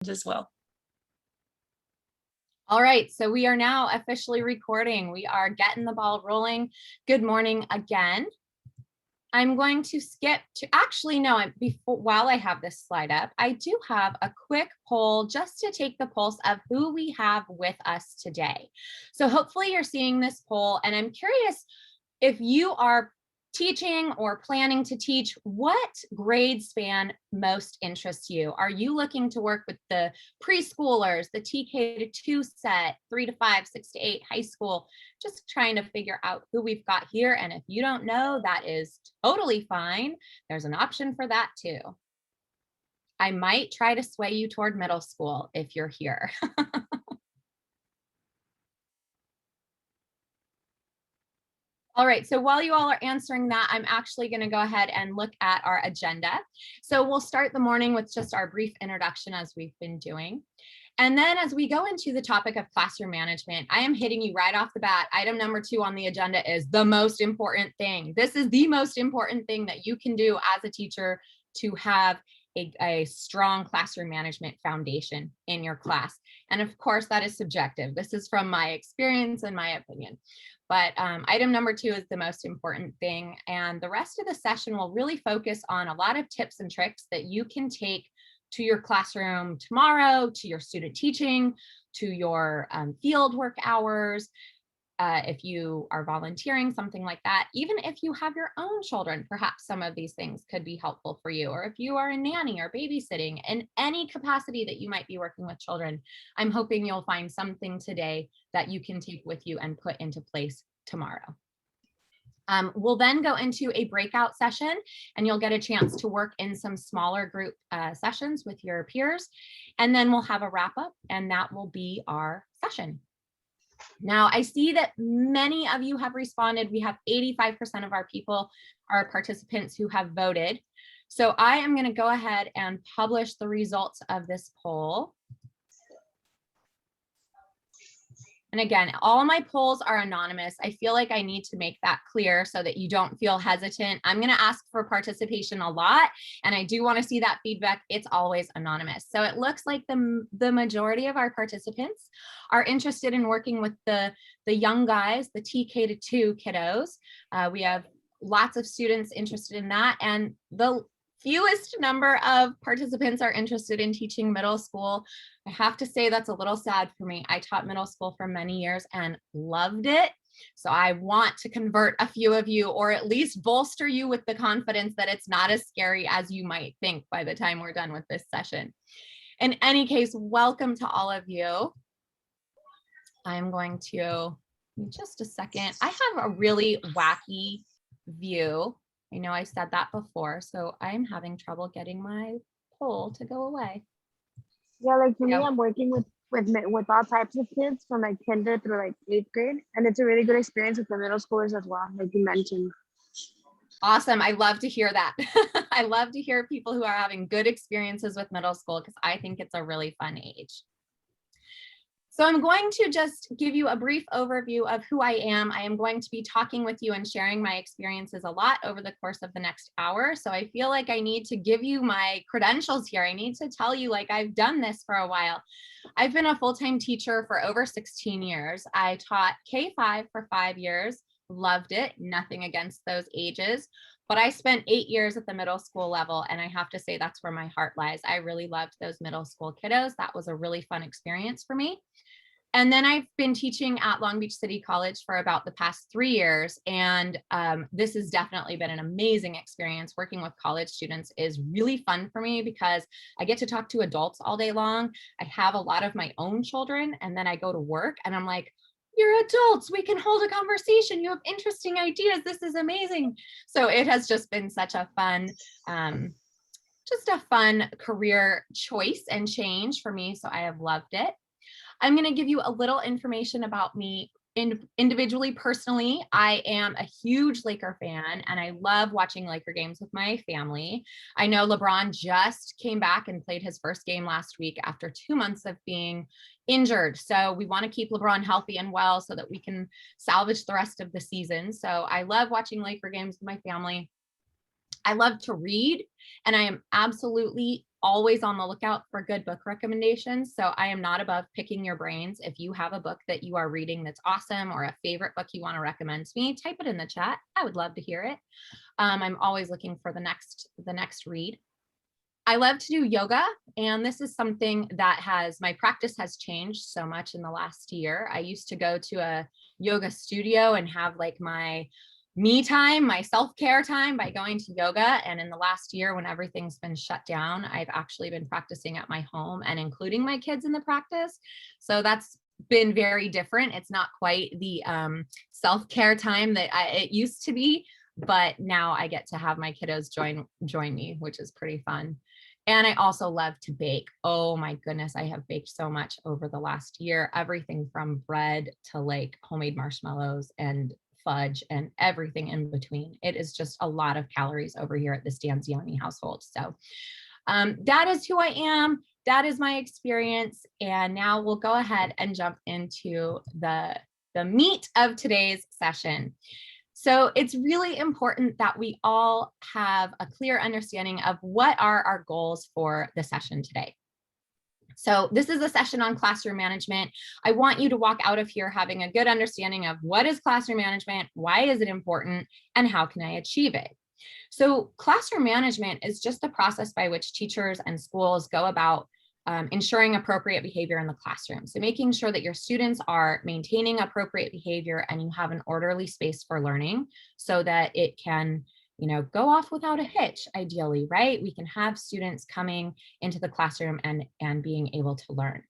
as well. All right, so we are now officially recording. We are getting the ball rolling. Good morning again. I'm going to skip to, actually, no, while I have this slide up, I do have a quick poll just to take the pulse of who we have with us today. So hopefully you're seeing this poll, and I'm curious if you are teaching or planning to teach, what grade span most interests you? Are you looking to work with the preschoolers, the TK to 2 set, 3 to 5, 6 to 8, high school? Just trying to figure out who we've got here. And if you don't know, that is totally fine. There's an option for that too. I might try to sway you toward middle school if you're here. All right, so while you all are answering that, I'm actually going to go ahead and look at our agenda. So we'll start the morning with just our brief introduction as we've been doing. And then as we go into the topic of classroom management, I am hitting you right off the bat. Item number 2 on the agenda is the most important thing. This is the most important thing that you can do as a teacher to have a strong classroom management foundation in your class. And of course, that is subjective. This is from my experience and my opinion. But item number 2 is the most important thing. And the rest of the session will really focus on a lot of tips and tricks that you can take to your classroom tomorrow, to your student teaching, to your field work hours. If you are volunteering, something like that, even if you have your own children, perhaps some of these things could be helpful for you. Or if you are a nanny or babysitting, in any capacity that you might be working with children, I'm hoping you'll find something today that you can take with you and put into place tomorrow. We'll then go into a breakout session, and you'll get a chance to work in some smaller group sessions with your peers. And then we'll have a wrap up, and that will be our session. Now, I see that many of you have responded. We have 85% of our people, our participants, who have voted. So I am going to go ahead and publish the results of this poll. And again, all my polls are anonymous. I feel like I need to make that clear so that you don't feel hesitant. I'm going to ask for participation a lot, and I do want to see that feedback. It's always anonymous. So it looks like the majority of our participants are interested in working with the young guys, the TK to 2 kiddos. We have lots of students interested in that, and the fewest number of participants are interested in teaching middle school. I have to say that's a little sad for me. I taught middle school for many years and loved it. So I want to convert a few of you, or at least bolster you with the confidence that it's not as scary as you might think by the time we're done with this session. In any case, welcome to all of you. I'm going to, in just a second, I have a really wacky view. I know I said that before, so I'm having trouble getting my poll to go away. Yeah, like for me, I'm working with all types of kids from like kinder through like 8th grade, and it's a really good experience with the middle schoolers as well, like you mentioned. Awesome. I love to hear that. I love to hear people who are having good experiences with middle school, because I think it's a really fun age. So I'm going to just give you a brief overview of who I am. I am going to be talking with you and sharing my experiences a lot over the course of the next hour. So I feel like I need to give you my credentials here. I need to tell you, like, I've done this for a while. I've been a full-time teacher for over 16 years. I taught K-5 for 5 years, loved it, nothing against those ages. But I spent 8 years at the middle school level, and I have to say that's where my heart lies. I really loved those middle school kiddos. That was a really fun experience for me. And then I've been teaching at Long Beach City College for about the past 3 years. And this has definitely been an amazing experience. Working with college students is really fun for me because I get to talk to adults all day long. I have a lot of my own children, and then I go to work and I'm like, you're adults, we can hold a conversation. You have interesting ideas. This is amazing. So it has just been such a fun, career choice and change for me. So I have loved it. I'm going to give you a little information about me individually, personally. I am a huge Laker fan, and I love watching Laker games with my family. I know LeBron just came back and played his first game last week after 2 months of being injured. So we want to keep LeBron healthy and well so that we can salvage the rest of the season. So I love watching Laker games with my family. I love to read, and I am absolutely always on the lookout for good book recommendations. So I am not above picking your brains. If you have a book that you are reading that's awesome, or a favorite book you want to recommend to me, type it in the chat. I would love to hear it. I'm always looking for the next read. I love to do yoga, and this is something that my practice has changed so much in the last year. I used to go to a yoga studio and have like my me time, my self-care time by going to yoga. And in the last year, when everything's been shut down, I've actually been practicing at my home and including my kids in the practice. So that's been very different. It's not quite the self-care time that it used to be, but now I get to have my kiddos join me, which is pretty fun. And I also love to bake. Oh my goodness, I have baked so much over the last year, everything from bread to like homemade marshmallows and fudge and everything in between. It is just a lot of calories over here at the Stanzione household. So that is who I am. That is my experience. And now we'll go ahead and jump into the meat of today's session. So it's really important that we all have a clear understanding of what are our goals for the session today. So this is a session on classroom management. I want you to walk out of here having a good understanding of what is classroom management, why is it important, and how can I achieve it? So classroom management is just the process by which teachers and schools go about ensuring appropriate behavior in the classroom. So making sure that your students are maintaining appropriate behavior and you have an orderly space for learning so that it can, go off without a hitch, ideally, right? We can have students coming into the classroom and being able to learn.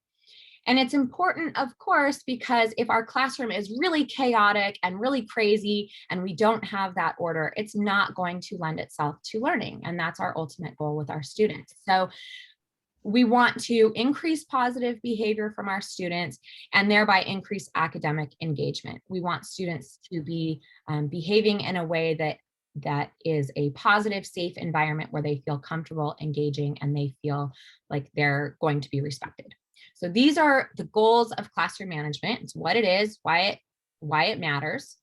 And it's important, of course, because if our classroom is really chaotic and really crazy and we don't have that order, it's not going to lend itself to learning. And that's our ultimate goal with our students. So we want to increase positive behavior from our students and thereby increase academic engagement. We want students to be behaving in a way that is a positive, safe environment where they feel comfortable engaging and they feel like they're going to be respected. So these are the goals of classroom management. It's what it is, why it matters.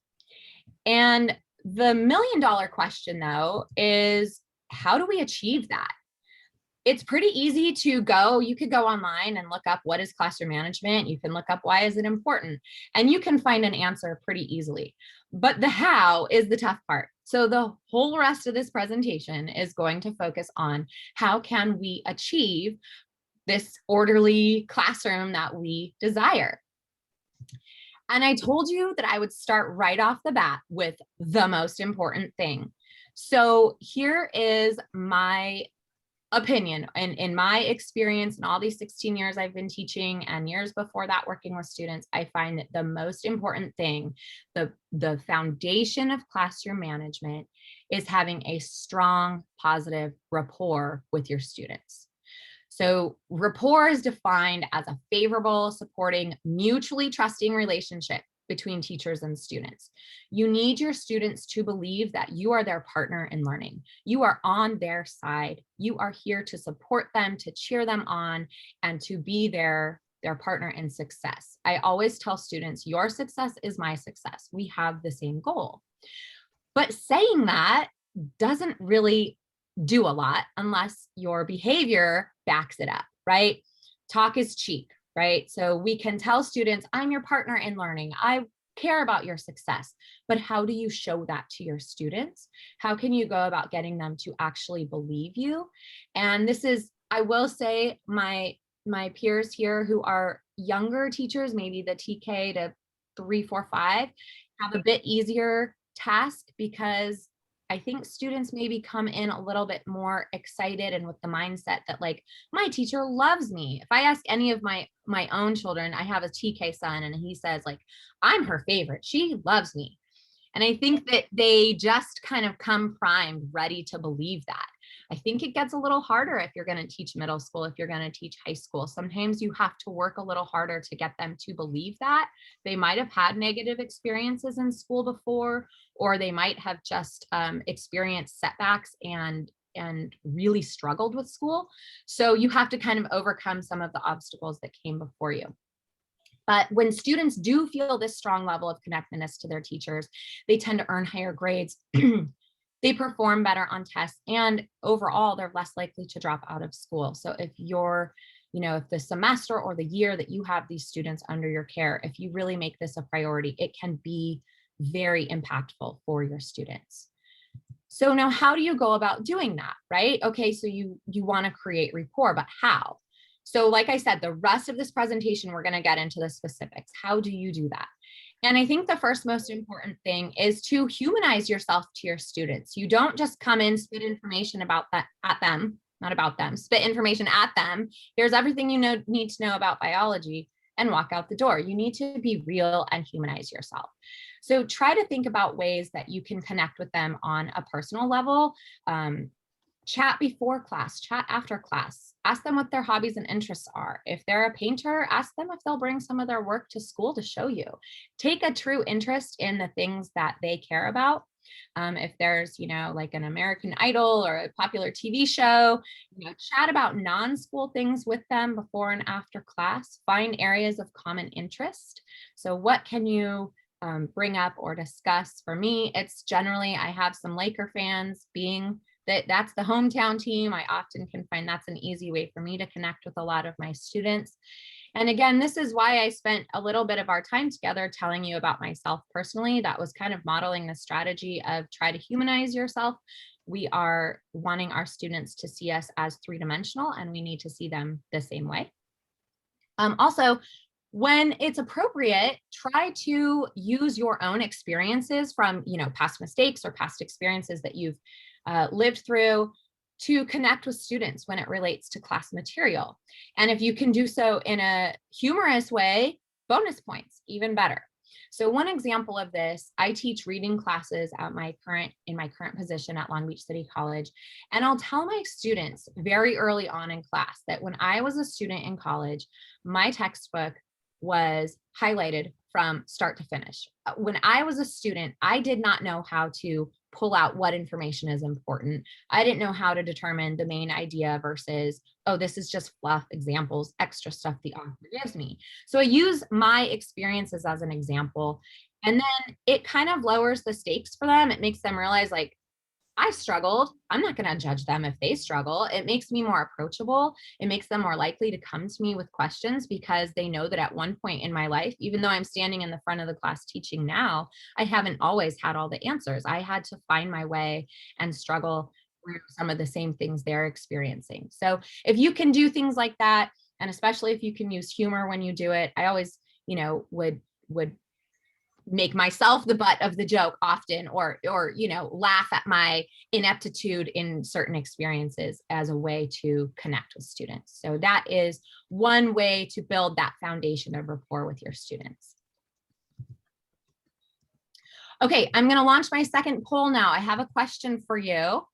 And the $1 million question, though, is how do we achieve that? It's pretty easy to go. You could go online and look up what is classroom management. You can look up why is it important, and you can find an answer pretty easily. But the how is the tough part. So the whole rest of this presentation is going to focus on how can we achieve this orderly classroom that we desire. And I told you that I would start right off the bat with the most important thing. So here is my opinion. And in my experience in all these 16 years I've been teaching and years before that working with students, I find that the most important thing, the foundation of classroom management, is having a strong, positive rapport with your students. So rapport is defined as a favorable, supporting, mutually trusting relationship between teachers and students. You need your students to believe that you are their partner in learning. You are on their side. You are here to support them, to cheer them on, and to be their partner in success. I always tell students, your success is my success. We have the same goal. But saying that doesn't really do a lot unless your behavior backs it up, right? Talk is cheap. Right? So we can tell students, I'm your partner in learning. I care about your success. But how do you show that to your students? How can you go about getting them to actually believe you? And this is, I will say, my peers here who are younger teachers, maybe the TK to 3, 4, 5, have a bit easier task because I think students maybe come in a little bit more excited and with the mindset that like, my teacher loves me. If I ask any of my own children, I have a TK son and he says like, I'm her favorite. She loves me. And I think that they just kind of come primed, ready to believe that. I think it gets a little harder if you're going to teach middle school, if you're going to teach high school. Sometimes you have to work a little harder to get them to believe that. They might have had negative experiences in school before, or they might have just experienced setbacks and really struggled with school. So you have to kind of overcome some of the obstacles that came before you. But when students do feel this strong level of connectedness to their teachers, they tend to earn higher grades. they perform better on tests, and overall, they're less likely to drop out of school. So if you're, if the semester or the year that you have these students under your care, if you really make this a priority, it can be very impactful for your students. So now how do you go about doing that, right? Okay, so you want to create rapport, but how? So like I said, the rest of this presentation, we're going to get into the specifics. How do you do that? And I think the first most important thing is to humanize yourself to your students. You don't just come in, spit information about that at them, not about them, spit information at them. Here's everything you need to know about biology, and walk out the door. You need to be real and humanize yourself. So try to think about ways that you can connect with them on a personal level. Chat before class, chat after class. Ask them what their hobbies and interests are. If they're a painter, ask them if they'll bring some of their work to school to show you. Take a true interest in the things that they care about. If there's, like an American Idol or a popular TV show, chat about non-school things with them before and after class. Find areas of common interest. So what can you bring up or discuss? For me, it's generally, I have some Laker fans. Being that's the hometown team, I often can find that's an easy way for me to connect with a lot of my students. And again, this is why I spent a little bit of our time together telling you about myself personally. That was kind of modeling the strategy of try to humanize yourself. We are wanting our students to see us as three-dimensional, and we need to see them the same way. Also, when it's appropriate, try to use your own experiences from, past mistakes or past experiences that you've lived through to connect with students when it relates to class material. And if you can do so in a humorous way, bonus points, even better. So one example of this, I teach reading classes in my current position at Long Beach City College. And I'll tell my students very early on in class that when I was a student in college, my textbook was highlighted from start to finish. When I was a student, I did not know how to pull out what information is important. I didn't know how to determine the main idea versus, oh, this is just fluff, examples, extra stuff the author gives me. So I use my experiences as an example, and then it kind of lowers the stakes for them. It makes them realize, like, I struggled. I'm not going to judge them if they struggle. It makes me more approachable. It makes them more likely to come to me with questions because they know that at one point in my life, even though I'm standing in the front of the class teaching now, I haven't always had all the answers. I had to find my way and struggle through some of the same things they're experiencing. So if you can do things like that, and especially if you can use humor when you do it, I always, would make myself the butt of the joke often, or laugh at my ineptitude in certain experiences as a way to connect with students. So that is one way to build that foundation of rapport with your students. Okay, I'm going to launch my second poll now. I have a question for you.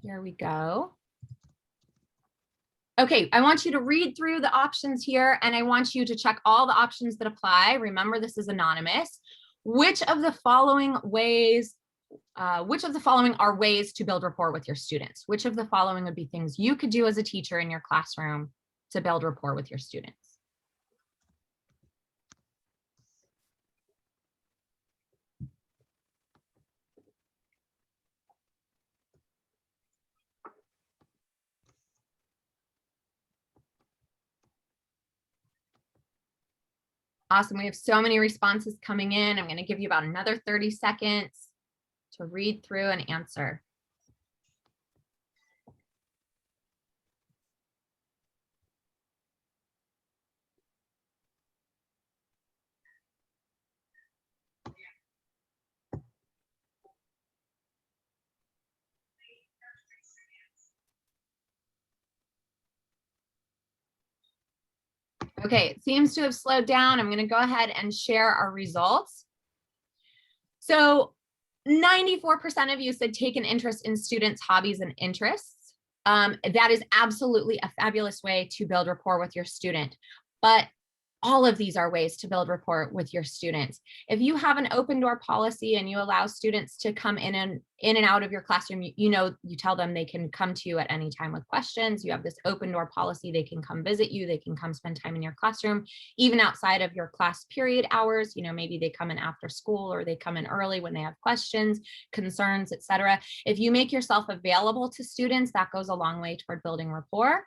Here we go. Okay, I want you to read through the options here, and I want you to check all the options that apply. Remember, this is anonymous. Which of the following are ways to build rapport with your students? Which of the following would be things you could do as a teacher in your classroom to build rapport with your students? Awesome. We have so many responses coming in. I'm going to give you about another 30 seconds to read through and answer. Okay, it seems to have slowed down. I'm going to go ahead and share our results. So 94% of you said take an interest in students' hobbies and interests. That is absolutely a fabulous way to build rapport with your student. But All of these are ways to build rapport with your students. If you have an open door policy and you allow students to come in and out of your classroom, you tell them they can come to you at any time with questions. You have this open door policy. They can come visit you. They can come spend time in your classroom, even outside of your class period hours. Maybe they come in after school, or they come in early when they have questions, concerns, etc. If you make yourself available to students, that goes a long way toward building rapport.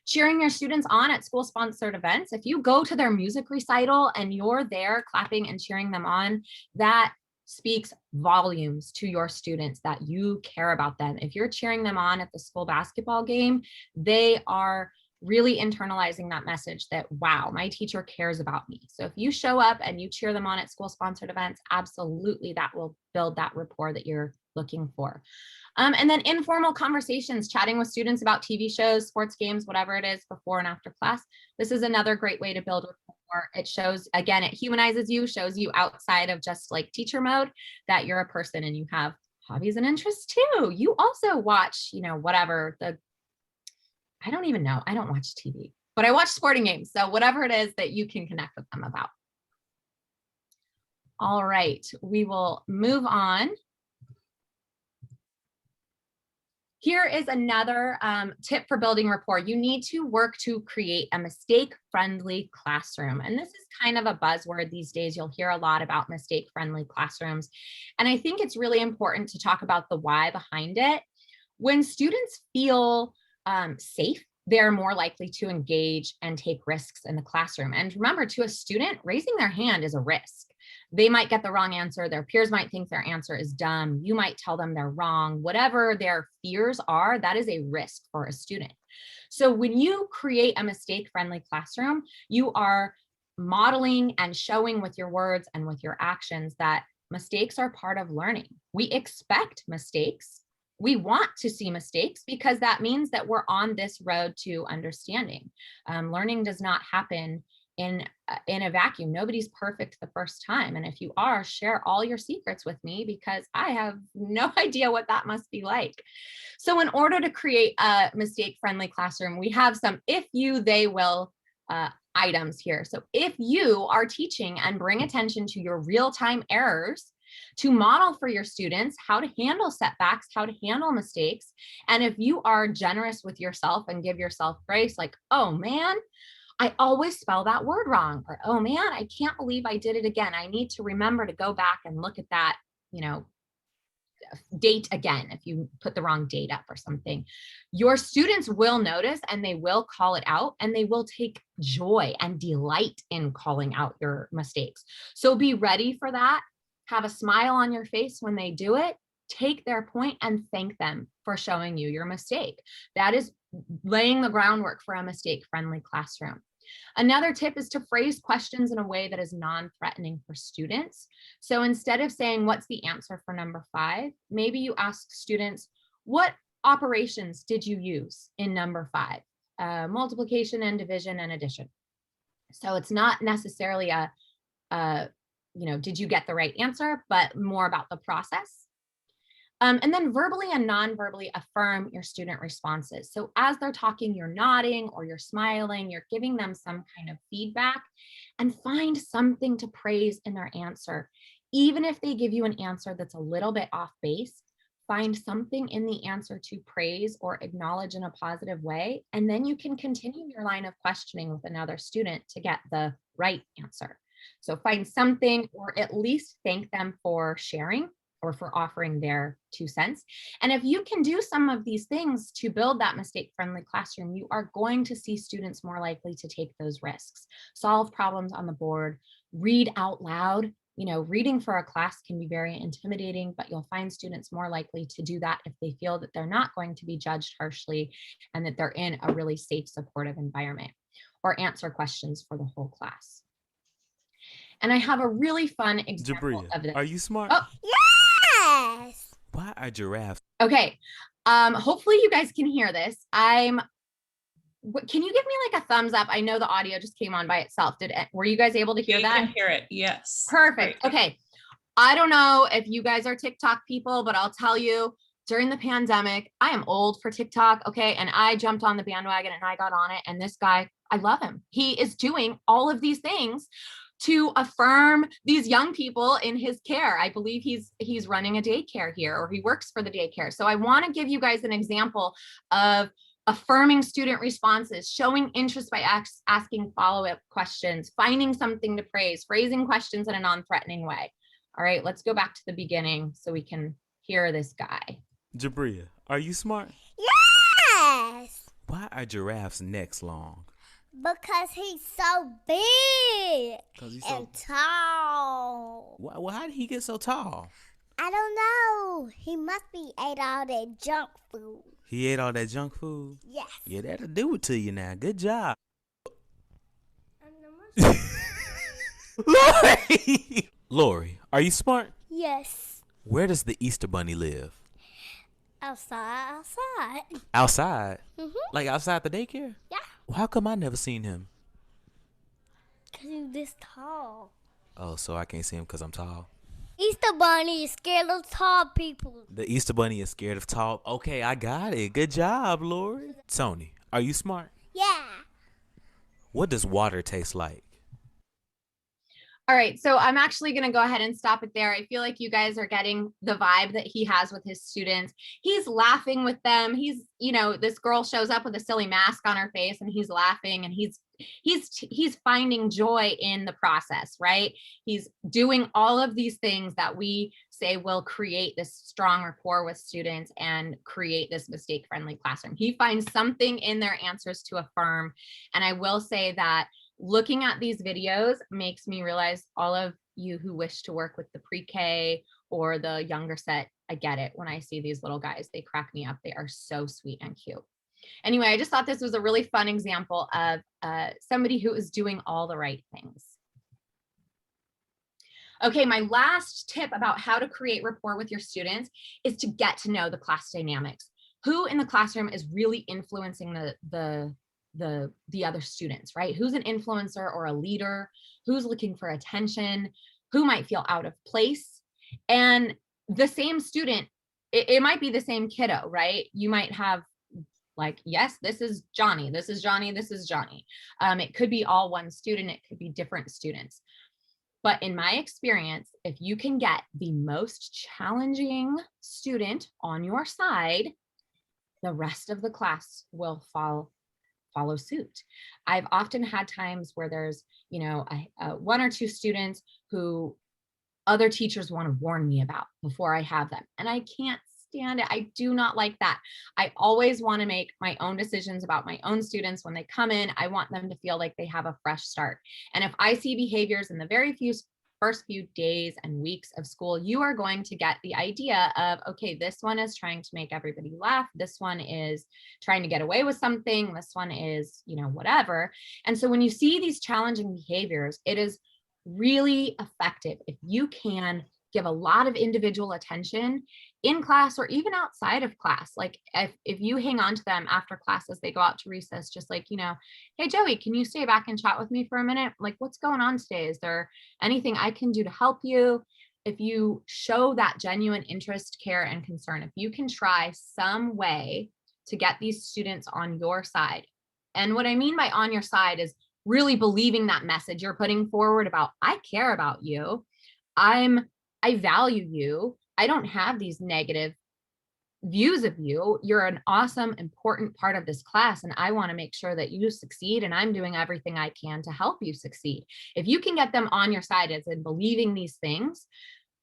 Cheering your students on at school-sponsored events. If you go to their music recital and you're there clapping and cheering them on, that speaks volumes to your students that you care about them. If you're cheering them on at the school basketball game, they are really internalizing that message that, wow, my teacher cares about me. So if you show up and you cheer them on at school-sponsored events, absolutely that will build that rapport that you're looking for. And then informal conversations, chatting with students about TV shows, sports games, whatever it is, before and after class. This is another great way to build rapport. It shows, again, it humanizes you, shows you outside of just like teacher mode that you're a person and you have hobbies and interests too. You also watch, whatever I don't even know. I don't watch TV, but I watch sporting games. So whatever it is that you can connect with them about. All right, we will move on. Here is another tip for building rapport. You need to work to create a mistake-friendly classroom. And this is kind of a buzzword these days. You'll hear a lot about mistake-friendly classrooms. And I think it's really important to talk about the why behind it. When students feel safe, they're more likely to engage and take risks in the classroom. And remember, to a student, raising their hand is a risk. They might get the wrong answer. Their peers might think their answer is dumb. You might tell them they're wrong. Whatever their fears are, that is a risk for a student. So when you create a mistake-friendly classroom, you are modeling and showing with your words and with your actions that mistakes are part of learning. We expect mistakes. We want to see mistakes because that means that we're on this road to understanding. Learning does not happen in a vacuum. Nobody's perfect the first time. And if you are, share all your secrets with me because I have no idea what that must be like. So in order to create a mistake-friendly classroom, we have some if you, they will items here. So if you are teaching and bring attention to your real-time errors, to model for your students how to handle setbacks, how to handle mistakes. And if you are generous with yourself and give yourself grace, like, oh man, I always spell that word wrong, or, oh man, I can't believe I did it again. I need to remember to go back and look at that, date again, if you put the wrong date up or something. Your students will notice and they will call it out, and they will take joy and delight in calling out your mistakes. So be ready for that. Have a smile on your face when they do it. Take their point and thank them for showing you your mistake. That is laying the groundwork for a mistake-friendly classroom. Another tip is to phrase questions in a way that is non-threatening for students. So instead of saying, what's the answer for number 5? Maybe you ask students, what operations did you use in number 5? Multiplication and division and addition. So it's not necessarily did you get the right answer, but more about the process. And then verbally and non-verbally affirm your student responses. So as they're talking, you're nodding or you're smiling, you're giving them some kind of feedback, and find something to praise in their answer. Even if they give you an answer that's a little bit off base, find something in the answer to praise or acknowledge in a positive way. And then you can continue your line of questioning with another student to get the right answer. So find something, or at least thank them for sharing or for offering their 2 cents. And if you can do some of these things to build that mistake-friendly classroom, you are going to see students more likely to take those risks, solve problems on the board, read out loud. Reading for a class can be very intimidating, but you'll find students more likely to do that if they feel that they're not going to be judged harshly and that they're in a really safe, supportive environment, or answer questions for the whole class. And I have a really fun example of this. Are you smart? Oh, Yes. Why are giraffes? okay. Hopefully you guys can hear this. Can you give me like a thumbs up? I know the audio just came on by itself. Were you guys able to hear that? I can hear it. Yes. Perfect. Great. Okay. I don't know if you guys are TikTok people, but I'll tell you, during the pandemic, I am old for TikTok, okay? And I jumped on the bandwagon and I got on it. And this guy, I love him. He is doing all of these things to affirm these young people in his care. I believe he's running a daycare here, or he works for the daycare. So I want to give you guys an example of affirming student responses, showing interest by asking follow-up questions, finding something to praise, phrasing questions in a non-threatening way. All right, let's go back to the beginning so we can hear this guy. Jabria, are you smart? Yes. Why are giraffes' necks long? Because he's so big 'Cause he's and tall. Well, how did he get so tall? I don't know. He must be ate all that junk food. He ate all that junk food? Yes. Yeah, that'll do it to you now. Good job. Lori! Lori, are you smart? Yes. Where does the Easter Bunny live? Outside. Outside? Mhm. Like outside the daycare? Yeah. Well, how come I never seen him? Cause he's this tall. Oh, so I can't see him because I'm tall? Easter Bunny is scared of tall people. The Easter Bunny is scared of tall. Okay, I got it. Good job, Lori. Tony, are you smart? Yeah. What does water taste like? All right, so I'm actually going to go ahead and stop it there. I feel like you guys are getting the vibe that he has with his students. He's laughing with them. He's, you know, this girl shows up with a silly mask on her face and he's laughing, and he's finding joy in the process, right? He's doing all of these things that we say will create this strong rapport with students and create this mistake-friendly classroom. He finds something in their answers to affirm. And I will say that looking at these videos makes me realize all of you who wish to work with the pre-K or the younger set, I get it. When I see these little guys, they crack me up. They are so sweet and cute. Anyway, I just thought this was a really fun example of somebody who is doing all the right things. Okay, my last tip about how to create rapport with your students is to get to know the class dynamics. Who in the classroom is really influencing the other students, right? Who's an influencer or a leader? Who's looking for attention? Who might feel out of place? And the same student, it might be the same kiddo, right? You might have like, yes, this is Johnny, this is Johnny, this is Johnny. It could be all one student, it could be different students. But in my experience, if you can get the most challenging student on your side, the rest of the class will follow suit. I've often had times where there's, you know, one or two students who other teachers want to warn me about before I have them. And I can't stand it. I do not like that. I always want to make my own decisions about my own students when they come in. I want them to feel like they have a fresh start. And if I see behaviors in the first few days and weeks of school, you are going to get the idea of, okay, this one is trying to make everybody laugh. This one is trying to get away with something. This one is, you know, whatever. And so when you see these challenging behaviors, it is really effective if you can give a lot of individual attention in class or even outside of class. Like if you hang on to them after class as they go out to recess, just like, you know, hey, Joey, can you stay back and chat with me for a minute? Like, what's going on today? Is there anything I can do to help you? If you show that genuine interest, care, and concern, if you can try some way to get these students on your side. And what I mean by on your side is really believing that message you're putting forward about, I care about you. I value you. I don't have these negative views of you. You're an awesome, important part of this class, and I want to make sure that you succeed, and I'm doing everything I can to help you succeed. If you can get them on your side as in believing these things,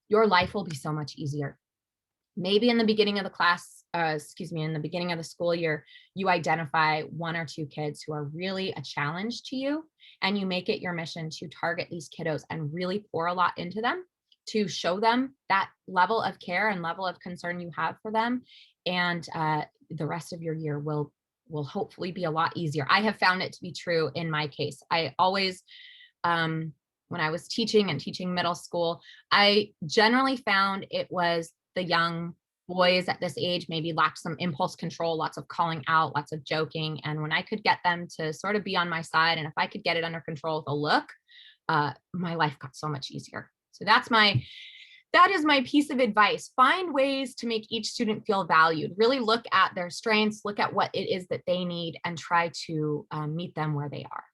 your life will be so much easier. Maybe in the beginning of the class, in the beginning of the school year, you identify one or two kids who are really a challenge to you, and you make it your mission to target these kiddos and really pour a lot into them, to show them that level of care and level of concern you have for them. And the rest of your year will hopefully be a lot easier. I have found it to be true in my case. I always, when I was teaching middle school, I generally found it was the young boys at this age maybe lacked some impulse control, lots of calling out, lots of joking. And when I could get them to sort of be on my side, and if I could get it under control with a look, my life got so much easier. So that's my that is my piece of advice. Find ways to make each student feel valued. Really look at their strengths, look at what it is that they need, and try to meet them where they are.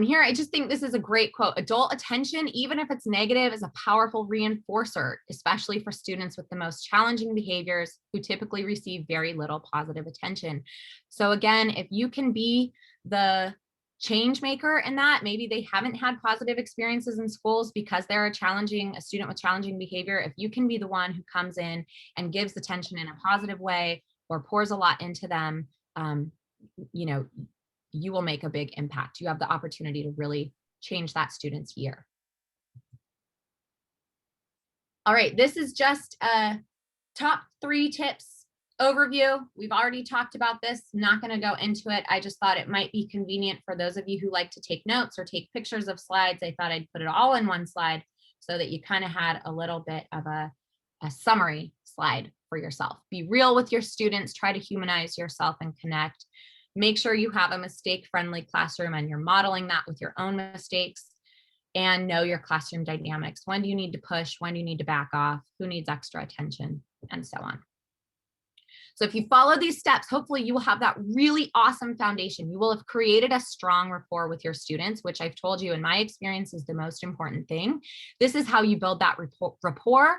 Here, I just think this is a great quote. Adult attention, even if it's negative, is a powerful reinforcer, especially for students with the most challenging behaviors who typically receive very little positive attention. So again, if you can be the change maker in that, maybe they haven't had positive experiences in schools because they're a student with challenging behavior. If you can be the one who comes in and gives attention in a positive way or pours a lot into them, you know, you will make a big impact. You have the opportunity to really change that student's year. All right, this is just a top 3 tips overview. We've already talked about this, not going to go into it. I just thought it might be convenient for those of you who like to take notes or take pictures of slides. I thought I'd put it all in one slide so that you kind of had a little bit of a summary slide for yourself. Be real with your students, try to humanize yourself and connect. Make sure you have a mistake-friendly classroom and you're modeling that with your own mistakes, and know your classroom dynamics. When do you need to push? When do you need to back off? Who needs extra attention? And so on. So if you follow these steps, hopefully you will have that really awesome foundation. You will have created a strong rapport with your students, which I've told you in my experience is the most important thing. This is how you build that rapport.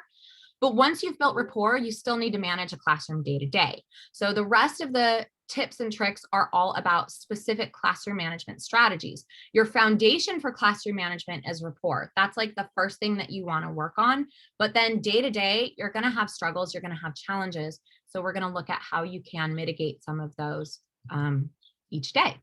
But once you've built rapport, you still need to manage a classroom day to day. So the rest of the tips and tricks are all about specific classroom management strategies. Your foundation for classroom management is rapport. That's like the first thing that you want to work on. But then day to day, you're going to have struggles, you're going to have challenges. So we're going to look at how you can mitigate some of those each day.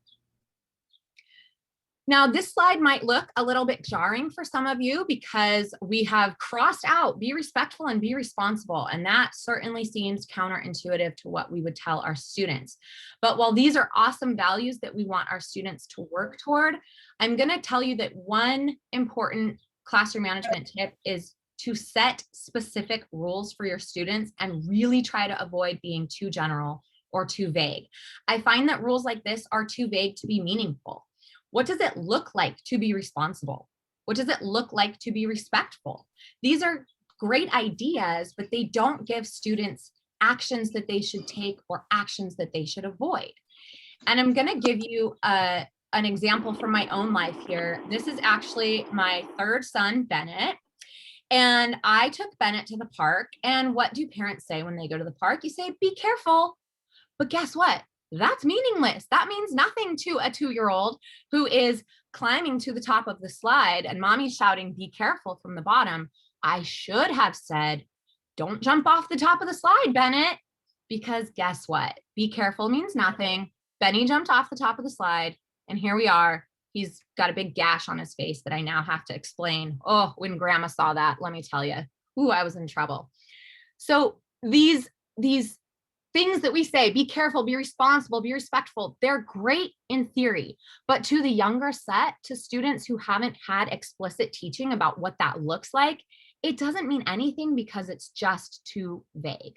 Now, this slide might look a little bit jarring for some of you because we have crossed out be respectful and be responsible, and that certainly seems counterintuitive to what we would tell our students. But while these are awesome values that we want our students to work toward, I'm going to tell you that one important classroom management tip is to set specific rules for your students and really try to avoid being too general or too vague. I find that rules like this are too vague to be meaningful. What does it look like to be responsible? What does it look like to be respectful? These are great ideas, but they don't give students actions that they should take or actions that they should avoid. And I'm going to give you an example from my own life here. This is actually my 3rd son, Bennett. And I took Bennett to the park. And what do parents say when they go to the park? You say, be careful. But guess what? That's meaningless. That means nothing to a 2-year-old who is climbing to the top of the slide and mommy's shouting, be careful from the bottom. I should have said, don't jump off the top of the slide, Bennett, because guess what? Be careful means nothing. Benny jumped off the top of the slide and here we are. He's got a big gash on his face that I now have to explain. Oh, when grandma saw that, let me tell you, ooh, I was in trouble. So these things that we say, be careful, be responsible, be respectful, they're great in theory, but to the younger set, to students who haven't had explicit teaching about what that looks like, it doesn't mean anything because it's just too vague.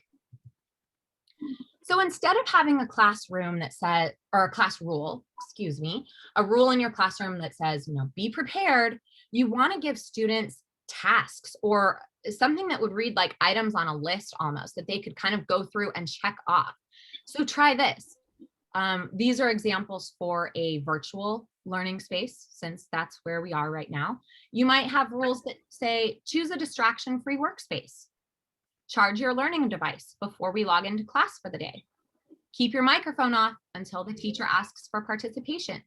So instead of having a classroom that says, or a class rule, excuse me, a rule in your classroom that says, be prepared, you want to give students tasks or something that would read like items on a list almost that they could kind of go through and check off. So try this. These are examples for a virtual learning space, since that's where we are right now. You might have rules that say, choose a distraction-free workspace. Charge your learning device before we log into class for the day. Keep your microphone off until the teacher asks for participation.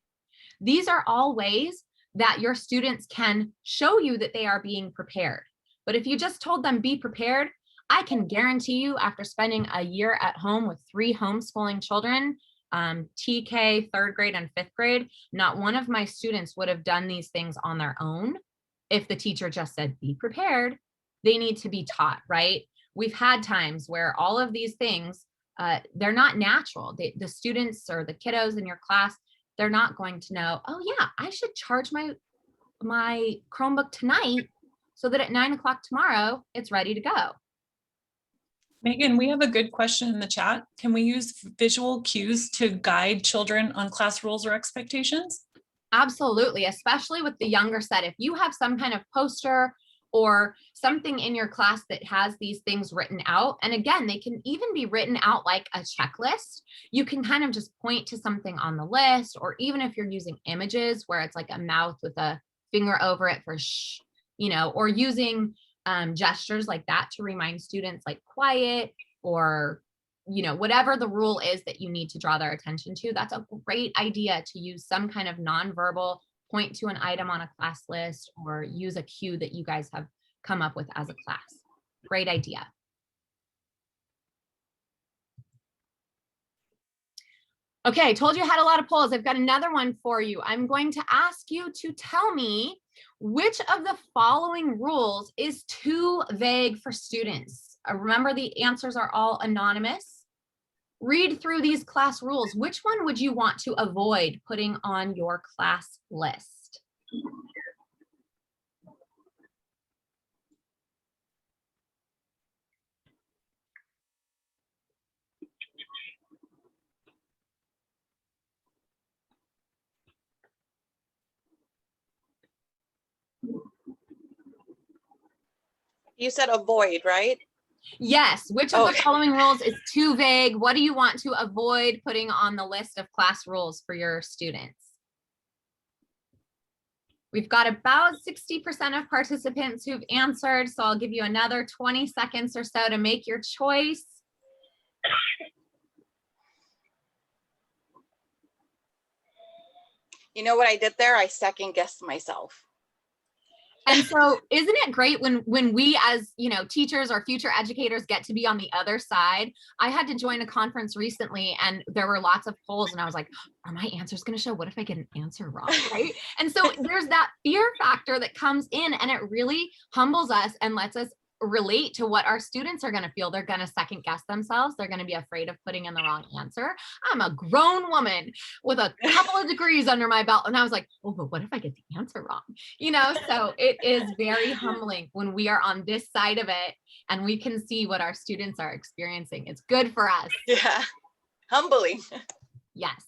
These are all ways that your students can show you that they are being prepared. But if you just told them be prepared, I can guarantee you after spending a year at home with 3 homeschooling children, TK, 3rd grade and 5th grade, not one of my students would have done these things on their own. If the teacher just said, be prepared, they need to be taught, right? We've had times where all of these things, they're not natural. The students or the kiddos in your class, they're not going to know, oh yeah, I should charge my Chromebook tonight so that at 9 o'clock tomorrow, it's ready to go. Megan, we have a good question in the chat. Can we use visual cues to guide children on class rules or expectations? Absolutely, especially with the younger set. If you have some kind of poster or something in your class that has these things written out. And again, they can even be written out like a checklist. You can kind of just point to something on the list, or even if you're using images where it's like a mouth with a finger over it for shh, you know, or using gestures like that to remind students like quiet, or, you know, whatever the rule is that you need to draw their attention to. That's a great idea to use some kind of nonverbal, point to an item on a class list, or use a cue that you guys have come up with as a class. Great idea. Okay, I told you I had a lot of polls. I've got another one for you. I'm going to ask you to tell me which of the following rules is too vague for students. Remember, the answers are all anonymous. Read through these class rules. Which one would you want to avoid putting on your class list? You said avoid, right? Yes. Which of the following rules is too vague? What do you want to avoid putting on the list of class rules for your students? We've got about 60% of participants who've answered, so I'll give you another 20 seconds or so to make your choice. You know what I did there? I second guessed myself. And so isn't it great when we as, you know, teachers or future educators get to be on the other side? I had to join a conference recently and there were lots of polls and I was like, are my answers going to show? What if I get an answer wrong, right? And so there's that fear factor that comes in, and it really humbles us and lets us relate to what our students are going to feel. They're going to second guess themselves. They're going to be afraid of putting in the wrong answer. I'm a grown woman with a couple of degrees under my belt. And I was like, oh, but what if I get the answer wrong? You know, so it is very humbling when we are on this side of it and we can see what our students are experiencing. It's good for us. Yeah, humbling. Yes.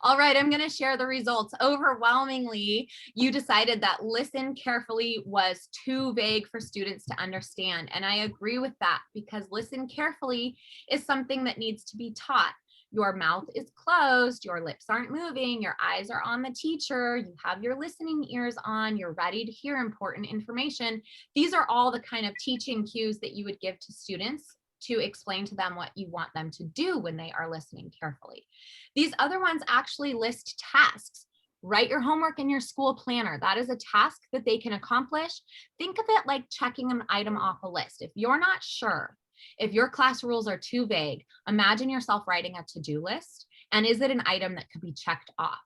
All right, I'm going to share the results. Overwhelmingly, you decided that listen carefully was too vague for students to understand. And I agree with that, because listen carefully is something that needs to be taught. Your mouth is closed, your lips aren't moving, your eyes are on the teacher, you have your listening ears on, you're ready to hear important information. These are all the kind of teaching cues that you would give to students to explain to them what you want them to do when they are listening carefully. These other ones actually list tasks. Write your homework in your school planner. That is a task that they can accomplish. Think of it like checking an item off a list. If you're not sure, if your class rules are too vague, imagine yourself writing a to-do list. And is it an item that could be checked off?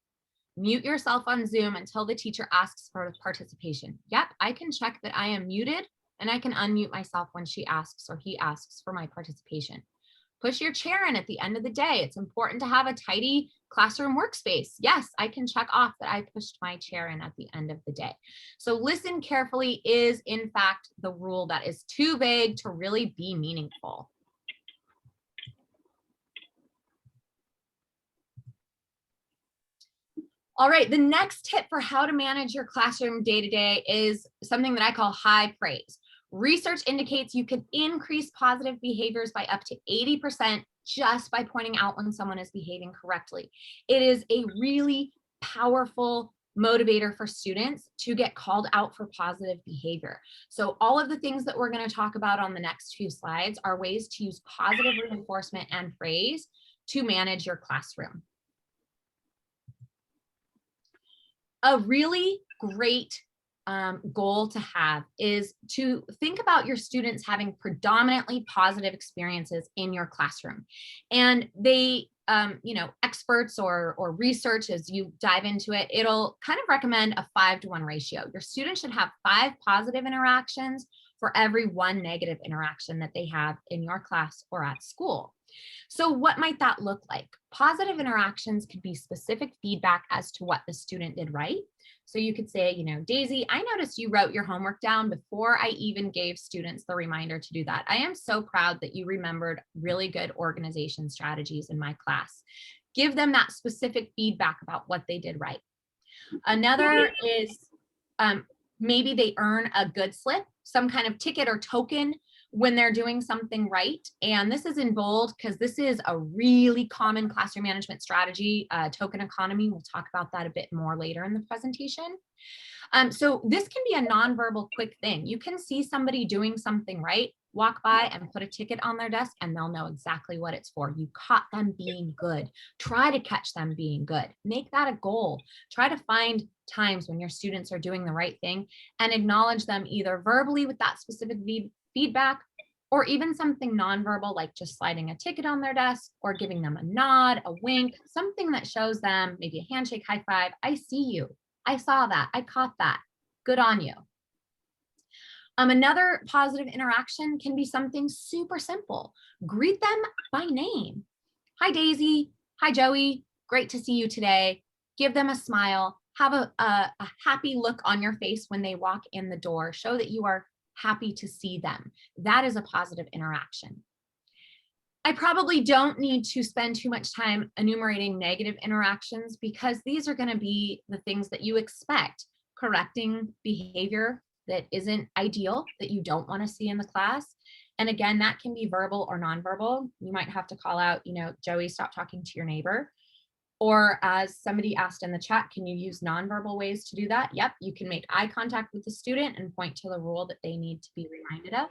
Mute yourself on Zoom until the teacher asks for participation. Yep, I can check that I am muted, and I can unmute myself when she asks or he asks for my participation. Push your chair in at the end of the day. It's important to have a tidy classroom workspace. Yes, I can check off that I pushed my chair in at the end of the day. So listen carefully is, in fact, the rule that is too vague to really be meaningful. All right, the next tip for how to manage your classroom day to day is something that I call high praise. Research indicates you can increase positive behaviors by up to 80% just by pointing out when someone is behaving correctly. It is a really powerful motivator for students to get called out for positive behavior. So all of the things that we're going to talk about on the next few slides are ways to use positive reinforcement and praise to manage your classroom. A really great goal to have is to think about your students having predominantly positive experiences in your classroom. And they, you know, experts or research, as you dive into it, it'll kind of recommend a 5-to-1 ratio. Your students should have 5 positive interactions for every 1 negative interaction that they have in your class or at school. So what might that look like? Positive interactions could be specific feedback as to what the student did right. So you could say, you know, Daisy, I noticed you wrote your homework down before I even gave students the reminder to do that. I am so proud that you remembered really good organization strategies in my class. Give them that specific feedback about what they did right. Another is Maybe they earn a good slip, some kind of ticket or token when they're doing something right. And this is in bold because this is a really common classroom management strategy, token economy. We'll talk about that a bit more later in the presentation. So this can be a nonverbal quick thing. You can see somebody doing something right, walk by and put a ticket on their desk, and they'll know exactly what it's for. You caught them being good. Try to catch them being good. Make that a goal. Try to find times when your students are doing the right thing and acknowledge them either verbally with that specific feedback, or even something nonverbal like just sliding a ticket on their desk or giving them a nod, a wink, something that shows them, maybe a handshake, high five. I see you. I saw that. I caught that. Good on you. Another positive interaction can be something super simple. Greet them by name. Hi, Daisy. Hi, Joey. Great to see you today. Give them a smile. Have a happy look on your face when they walk in the door. Show that you are happy to see them. That is a positive interaction. I probably don't need to spend too much time enumerating negative interactions because these are going to be the things that you expect. Correcting behavior that isn't ideal, that you don't want to see in the class. And again, that can be verbal or nonverbal. You might have to call out, Joey, stop talking to your neighbor. Or as somebody asked in the chat, can you use nonverbal ways to do that? Yep, you can make eye contact with the student and point to the rule that they need to be reminded of.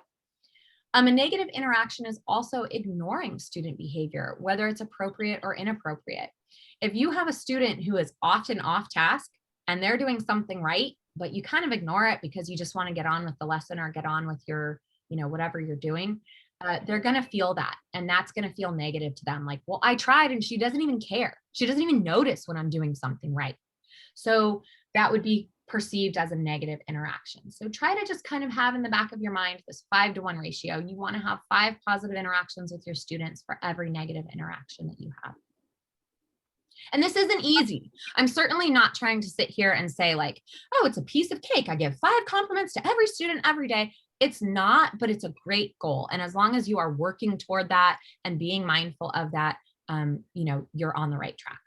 A negative interaction is also ignoring student behavior, whether it's appropriate or inappropriate. If you have a student who is often off task and they're doing something right, but you kind of ignore it because you just want to get on with the lesson or get on with your, whatever you're doing, they're going to feel that. And that's going to feel negative to them. Like, well, I tried and she doesn't even care. She doesn't even notice when I'm doing something right. So that would be perceived as a negative interaction. So try to just kind of have in the back of your mind this 5-to-1 ratio. You want to have 5 positive interactions with your students for every negative interaction that you have. And this isn't easy. I'm certainly not trying to sit here and say like, oh, it's a piece of cake. I give 5 compliments to every student every day. It's not, but it's a great goal. And as long as you are working toward that and being mindful of that, you're on the right track.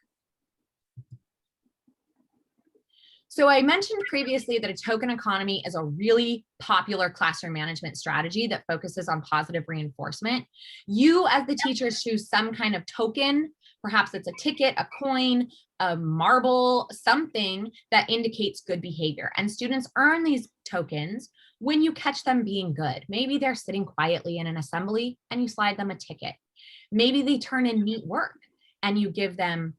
So I mentioned previously that a token economy is a really popular classroom management strategy that focuses on positive reinforcement. You as the teachers choose some kind of token, perhaps it's a ticket, a coin, a marble, something that indicates good behavior. And students earn these tokens when you catch them being good. Maybe they're sitting quietly in an assembly and you slide them a ticket. Maybe they turn in neat work and you give them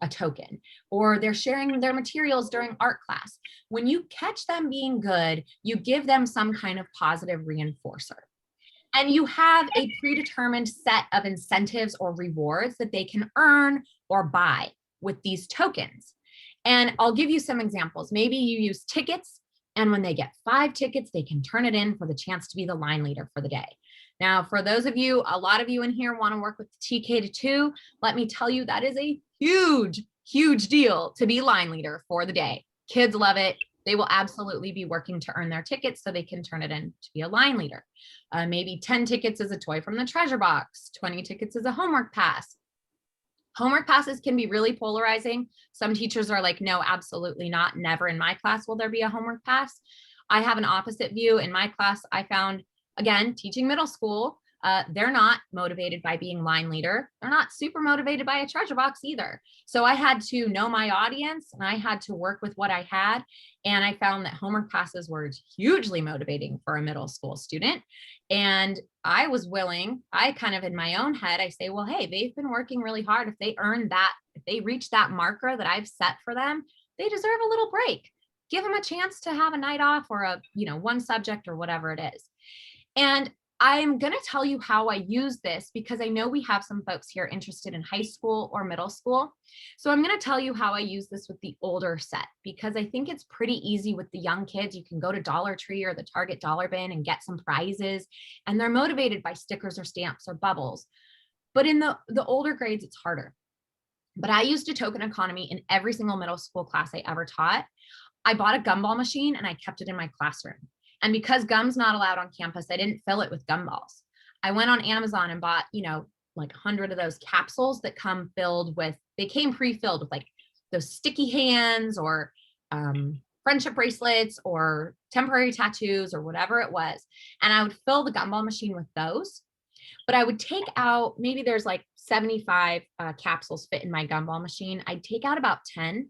a token, or they're sharing their materials during art class. When you catch them being good, you give them some kind of positive reinforcer. And you have a predetermined set of incentives or rewards that they can earn or buy with these tokens. And I'll give you some examples. Maybe you use tickets, and when they get 5 tickets, they can turn it in for the chance to be the line leader for the day. Now, for those of you, a lot of you in here want to work with TK to 2. Let me tell you, that is a huge, huge deal to be line leader for the day. Kids love it. They will absolutely be working to earn their tickets so they can turn it in to be a line leader. Maybe 10 tickets is a toy from the treasure box. 20 tickets is a homework pass. Homework passes can be really polarizing. Some teachers are like, no, absolutely not. Never in my class will there be a homework pass. I have an opposite view. In my class, I found, again, teaching middle school, they're not motivated by being line leader. They're not super motivated by a treasure box either. So I had to know my audience and I had to work with what I had. And I found that homework passes were hugely motivating for a middle school student. And I was willing, I kind of in my own head, I say, well, hey, they've been working really hard. If they earn that, if they reach that marker that I've set for them, they deserve a little break. Give them a chance to have a night off or a, one subject or whatever it is. And I'm going to tell you how I use this because I know we have some folks here interested in high school or middle school. So I'm going to tell you how I use this with the older set because I think it's pretty easy with the young kids. You can go to Dollar Tree or the Target dollar bin and get some prizes, and they're motivated by stickers or stamps or bubbles. But in the older grades, it's harder. But I used a token economy in every single middle school class I ever taught. I bought a gumball machine and I kept it in my classroom. And because gum's not allowed on campus, I didn't fill it with gumballs. I went on Amazon and bought, like 100 of those capsules that come filled with, they came pre-filled with like those sticky hands or friendship bracelets or temporary tattoos or whatever it was. And I would fill the gumball machine with those. But I would take out, maybe there's like 75 capsules fit in my gumball machine. I'd take out about 10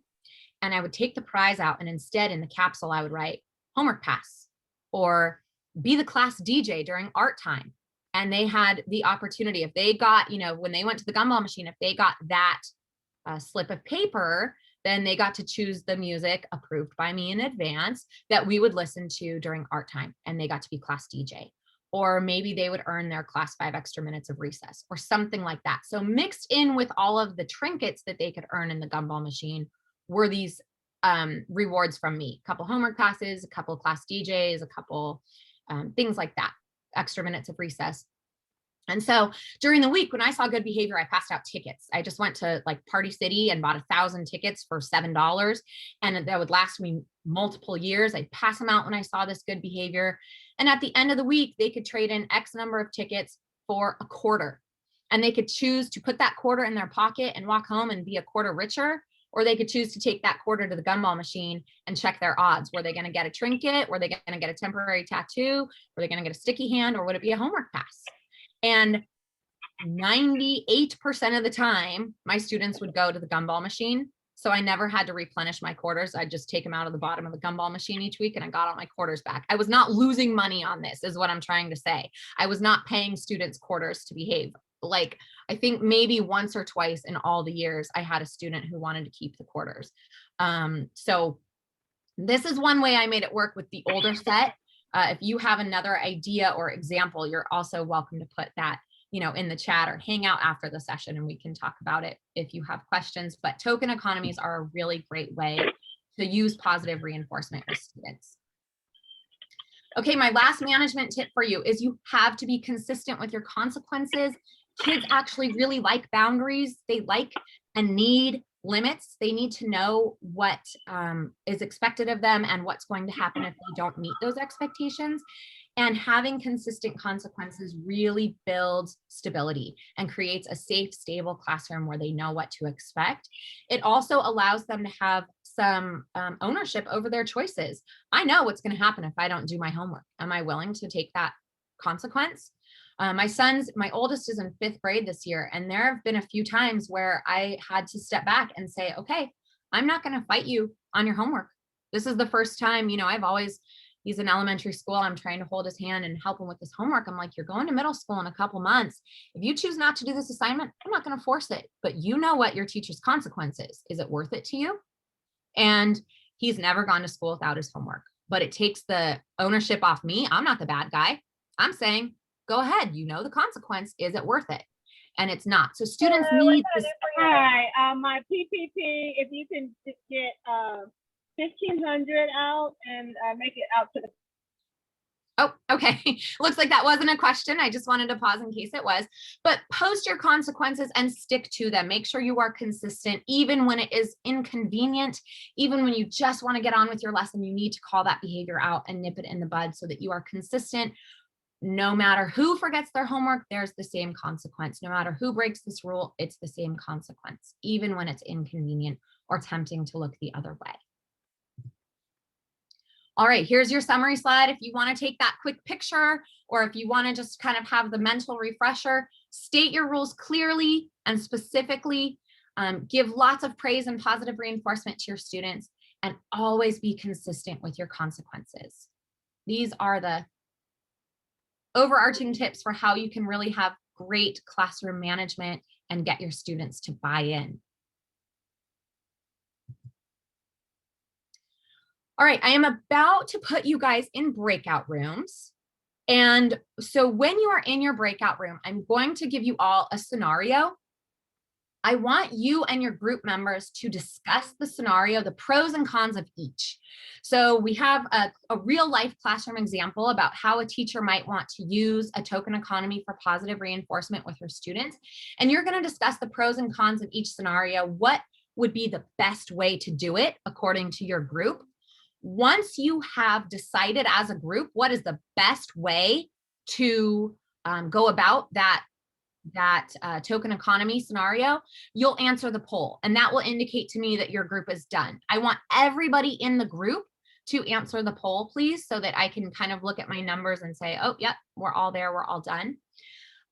and I would take the prize out. And instead in the capsule, I would write homework pass or be the class DJ during art time. And they had the opportunity, if they got, you know, when they went to the gumball machine, if they got that slip of paper, then they got to choose the music approved by me in advance that we would listen to during art time, and they got to be class DJ. Or maybe they would earn their class 5 extra minutes of recess or something like that. So mixed in with all of the trinkets that they could earn in the gumball machine were these rewards from me. A couple homework passes, a couple class DJs, a couple things like that, extra minutes of recess. And so during the week when I saw good behavior, I passed out tickets. I just went to like Party City and bought 1,000 tickets for $7. And that would last me multiple years. I'd pass them out when I saw this good behavior. And at the end of the week, they could trade in X number of tickets for a quarter. And they could choose to put that quarter in their pocket and walk home and be a quarter richer, or they could choose to take that quarter to the gumball machine and check their odds. Were they going to get a trinket? Were they going to get a temporary tattoo? Were they going to get a sticky hand? Or would it be a homework pass? And 98% of the time, my students would go to the gumball machine. So I never had to replenish my quarters. I'd just take them out of the bottom of the gumball machine each week and I got all my quarters back. I was not losing money on this, is what I'm trying to say. I was not paying students quarters to behave. Like, I think maybe once or twice in all the years, I had a student who wanted to keep the quarters. So this is one way I made it work with the older set. If you have another idea or example, you're also welcome to put that, you know, in the chat or hang out after the session and we can talk about it if you have questions. But token economies are a really great way to use positive reinforcement with students. Okay, my last management tip for you is you have to be consistent with your consequences. Kids actually really like boundaries. They like and need limits. They need to know what is expected of them and what's going to happen if they don't meet those expectations. And having consistent consequences really builds stability and creates a safe, stable classroom where they know what to expect. It also allows them to have some ownership over their choices. I know what's going to happen if I don't do my homework. Am I willing to take that consequence? My oldest is in 5th grade this year, and there have been a few times where I had to step back and say, okay, I'm not going to fight you on your homework. This is the first time, you know, he's in elementary school. I'm trying to hold his hand and help him with his homework. I'm like, you're going to middle school in a couple months. If you choose not to do this assignment, I'm not going to force it, but you know what your teacher's consequence is. Is it worth it to you? And he's never gone to school without his homework, but it takes the ownership off me. I'm not the bad guy. I'm saying, go ahead, you know the consequence. Is it worth it? And it's not. So students need this. Hi, my PPP, if you can just get 1,500 out and make it out to the. Oh, okay. Looks like that wasn't a question. I just wanted to pause in case it was. But post your consequences and stick to them. Make sure you are consistent, even when it is inconvenient, even when you just want to get on with your lesson, you need to call that behavior out and nip it in the bud so that you are consistent. No matter who forgets their homework, there's the same consequence. No matter who breaks this rule, it's the same consequence, even when it's inconvenient or tempting to look the other way. All right, here's your summary slide. If you want to take that quick picture, or if you want to just kind of have the mental refresher, state your rules clearly and specifically, give lots of praise and positive reinforcement to your students, and always be consistent with your consequences. These are the overarching tips for how you can really have great classroom management and get your students to buy in. All right, I am about to put you guys in breakout rooms. And so when you are in your breakout room, I'm going to give you all a scenario. I want you and your group members to discuss the scenario, the pros and cons of each. So we have a real life classroom example about how a teacher might want to use a token economy for positive reinforcement with her students. And you're going to discuss the pros and cons of each scenario. What would be the best way to do it according to your group? Once you have decided as a group what is the best way to go about that token economy scenario, you'll answer the poll, and that will indicate to me that your group is done. I want everybody in the group to answer the poll, please, so that I can kind of look at my numbers and say, oh, yep, we're all there, we're all done.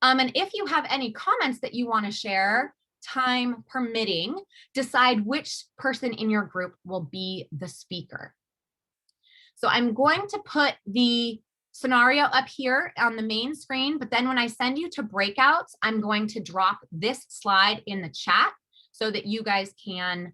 And if you have any comments that you want to share, time permitting, decide which person in your group will be the speaker. So I'm going to put the scenario up here on the main screen, but then when I send you to breakouts, I'm going to drop this slide in the chat so that you guys can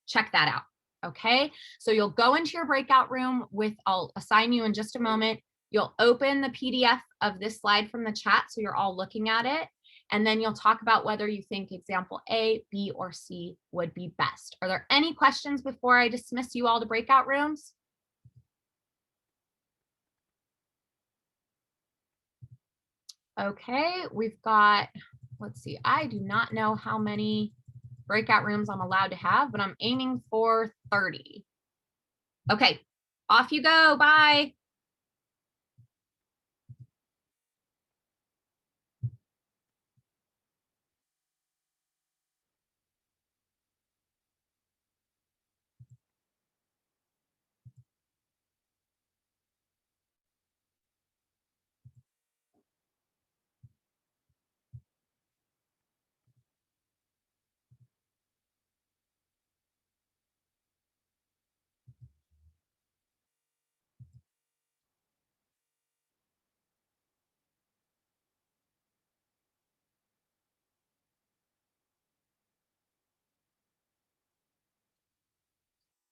check that out. Okay, so you'll go into your breakout room with, I'll assign you in just a moment. You'll open the PDF of this slide from the chat so you're all looking at it. And then you'll talk about whether you think example A, B, or C would be best. Are there any questions before I dismiss you all to breakout rooms? Okay, we've got, let's see, I do not know how many breakout rooms I'm allowed to have, but I'm aiming for 30. Okay, off you go, bye.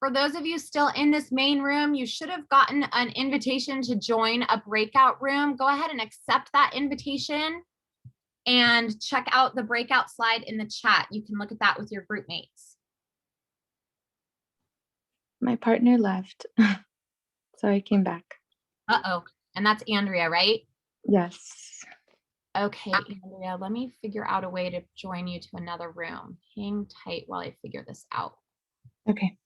For those of you still in this main room, you should have gotten an invitation to join a breakout room. Go ahead and accept that invitation and check out the breakout slide in the chat. You can look at that with your group mates. My partner left, so I came back. Uh-oh, and that's Andrea, right? Yes. Okay, Andrea, let me figure out a way to join you to another room. Hang tight while I figure this out. Okay.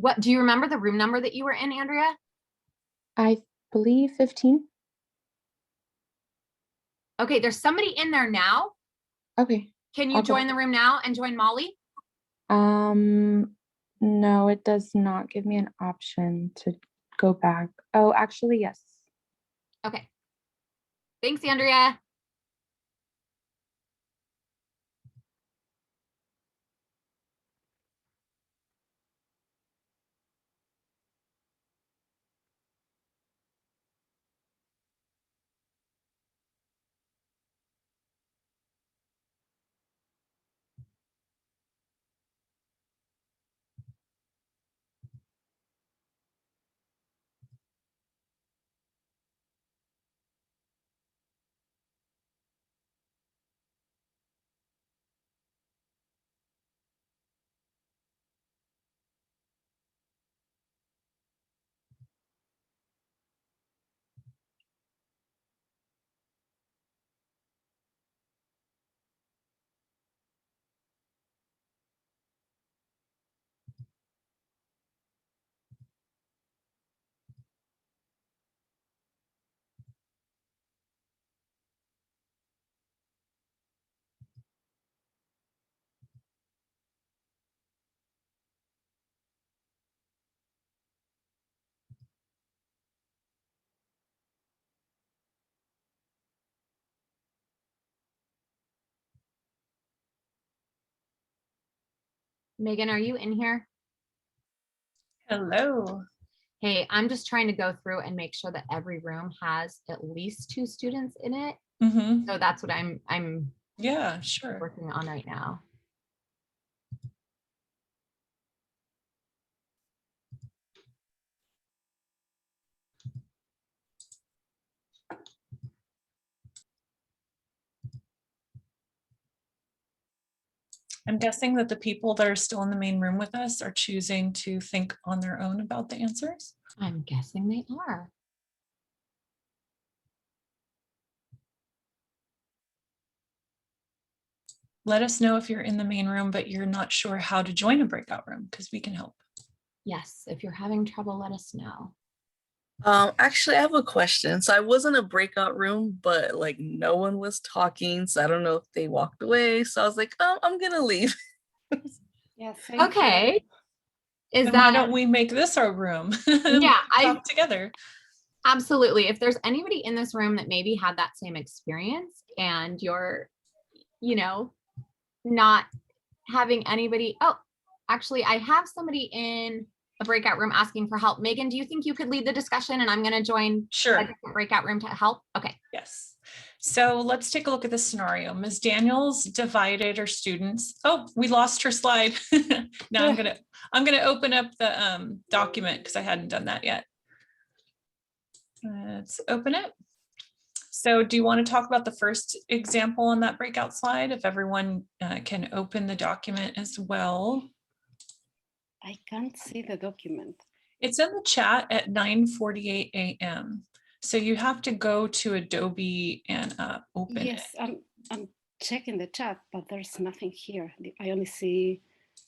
What, do you remember the room number that you were in, Andrea? I believe 15. Okay, there's somebody in there now. Okay. Can you join the room now and join Molly? No, it does not give me an option to go back. Oh, actually, yes. Okay. Thanks, Andrea. Megan, are you in here? Hello. Hey, I'm just trying to go through and make sure that every room has at least 2 students in it. Mm-hmm. So that's what I'm Yeah, sure. working on right now. I'm guessing that the people that are still in the main room with us are choosing to think on their own about the answers. I'm guessing they are. Let us know if you're in the main room, but you're not sure how to join a breakout room, because we can help. Yes, if you're having trouble, let us know. Actually, I have a question. So I was in a breakout room, but like no one was talking. So I don't know if they walked away. So I was like, oh, I'm gonna leave. Yeah, same here. Okay. Is Then why that, don't we make this our room? yeah, Talk together. absolutely. If there's anybody in this room that maybe had that same experience and you're, you know, not having anybody, oh, actually, I have somebody in a breakout room asking for help. Megan, do you think you could lead the discussion and I'm going to join Sure. a different breakout room to help? Okay. Yes. So let's take a look at this scenario. Ms. Daniels divided her students. Oh, we lost her slide. Now I'm gonna open up the document because I hadn't done that yet. Let's open it. So do you want to talk about the first example on that breakout slide? If everyone can open the document as well. I can't see the document. It's in the chat at 9:48 a.m. So you have to go to Adobe and open it. Yes, I'm checking the chat, but there's nothing here. I only see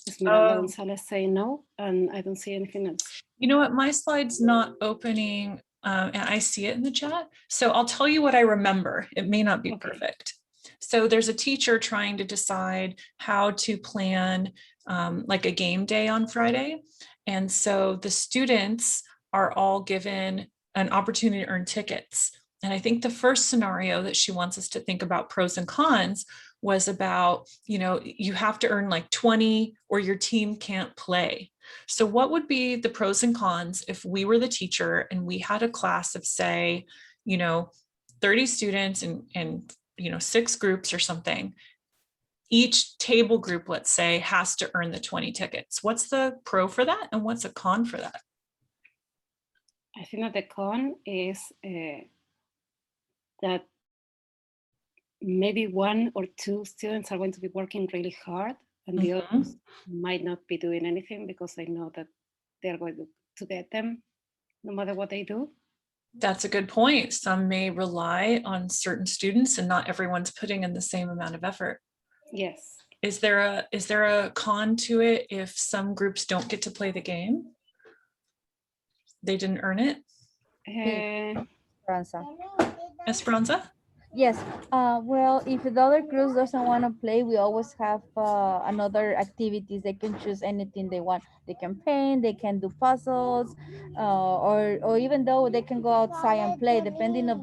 Esmeralda Gonzalez say no, and I don't see anything else. You know what? My slide's not opening, and I see it in the chat. So I'll tell you what I remember. It may not be perfect. So there's a teacher trying to decide how to plan like a game day on Friday. And so the students are all given an opportunity to earn tickets. And I think the first scenario that she wants us to think about pros and cons was about, you know, you have to earn like 20 or your team can't play. So what would be the pros and cons if we were the teacher and we had a class of, say, you know, 30 students and you know, 6 groups or something? Each table group, let's say, has to earn the 20 tickets. What's the pro for that and what's a con for that? I think that the con is that maybe 1 or 2 students are going to be working really hard and the others might not be doing anything because they know that they're going to get them no matter what they do. That's a good point. Some may rely on certain students and not everyone's putting in the same amount of effort. Yes. Is there a con to it if some groups don't get to play the game? They didn't earn it? Esperanza. Esperanza? Yes. Well, if the other group doesn't want to play, we always have another activities. They can choose anything they want. They can paint, they can do puzzles, or even though they can go outside and play, depending of